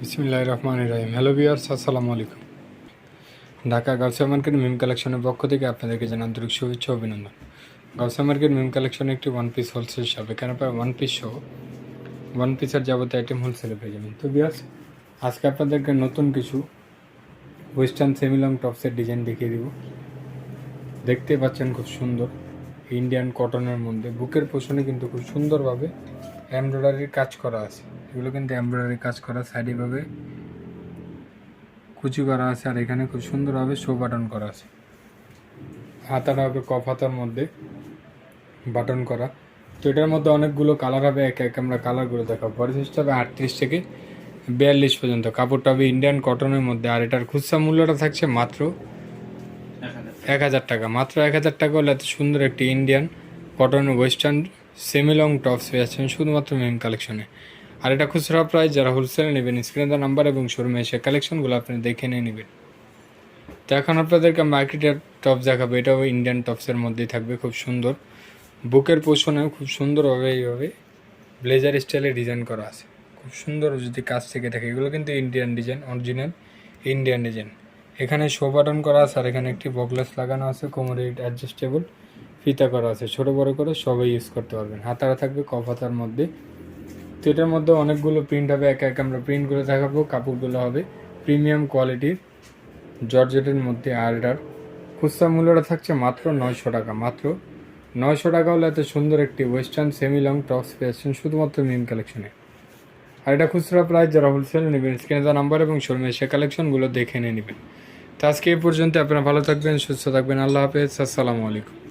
বিসমিল্লাহির রহমানির রহিম। Hello viewers, আসসালামু আলাইকুম। ঢাকা গাউসিয়া মার্কেট মিম কালেকশনের পক্ষ থেকে আপনাদেরকে জানাই আন্তরিক শুভেচ্ছা ও অভিনন্দন। গাউসিয়া মার্কেট মিম কালেকশনে একটি ওয়ান পিস হোলসেল শপ, এখানে প্রায় ওয়ান পিস সহ ওয়ান পিসের যাবতীয় আইটেম হোলসেলে পেয়ে যাবেন। তো ভিউয়ার্স, আজকে আপনাদেরকে নতুন কিছু ওয়েস্টার্ন সেমিলং টপসের ডিজাইন দেখিয়ে দিব। দেখতে পাচ্ছেন খুব সুন্দর ইন্ডিয়ান কটনের মধ্যে বুকের পোষণে কিন্তু খুব সুন্দরভাবে এমব্রয়ডারির কাজ করা আছে। এগুলো কিন্তু এমব্রয়ডারি কাজ করা, সাইডেভাবে কুচি করা আছে, আর এখানে খুব সুন্দরভাবে শো বাটন করা আছে। হাতাটা হবে কফ হাতার মধ্যে বাটন করা। তো এটার মধ্যে অনেকগুলো কালার হবে, এক এক আমরা কালারগুলো দেখাবো। বডি সাইজটা হবে 38 থেকে 42 পর্যন্ত। কাপড়টা হবে ইন্ডিয়ান কটনের মধ্যে, আর এটার খুচরা মূল্যটা থাকছে মাত্র 1000 টাকা। মাত্র 1000 টাকা হলে এত সুন্দর একটি ইন্ডিয়ান কটনের ওয়েস্টার্ন সেমিলং টপস পেয়েছেন শুধুমাত্র মিম কালেকশনে। আর এটা খুচরা প্রাইস, যারা হোলসেলে নেবেন স্ক্রিনে দেওয়া নাম্বার এবং শোরুমে এসে কালেকশনগুলো আপনি দেখে নিয়ে নেবেন। তো এখন আপনাদেরকে মার্কেটের টপ দেখাবো। এটাও ইন্ডিয়ান টপসের মধ্যেই থাকবে, খুব সুন্দর বুকের পোষণেও খুব সুন্দরভাবে এইভাবে ব্লেজার স্টাইলে ডিজাইন করা আছে। খুব সুন্দর যদি কাজ থেকে থাকে, এগুলো কিন্তু Indian design, original Indian design. এখানে শো বাটন করা আছে, আর এখানে একটি বকলেস লাগানো আছে, কোমরে অ্যাডজাস্টেবল ফিতা করা আছে, ছোটো বড়ো করে সবাই ইউজ করতে পারবেন। হাতারা থাকবে কফ হাতার মধ্যে। তো এটার মধ্যে অনেকগুলো প্রিন্ট হবে, এক এক আমরা প্রিন্টগুলো দেখাবো। কাপড়গুলো হবে প্রিমিয়াম কোয়ালিটির জর্জেটের মধ্যে, আর এটার খুচরা মূল্যটা থাকছে মাত্র 900 টাকা। মাত্র 900 টাকা হলে এত সুন্দর একটি ওয়েস্টার্ন সেমি লং টপস পেয়েছেন শুধুমাত্র মিম কালেকশনে। আর এটা খুচরা প্রাইস, যারা হোলসেল নেবেন স্ক্রিনে দেওয়া নাম্বার এবং শোরুমে সে কালেকশনগুলো দেখে নিয়ে নেবেন। তো আজকে এই পর্যন্ত, আপনারা ভালো থাকবেন, সুস্থ থাকবেন। আল্লাহ হাফেজ, আসসালামু আলাইকুম।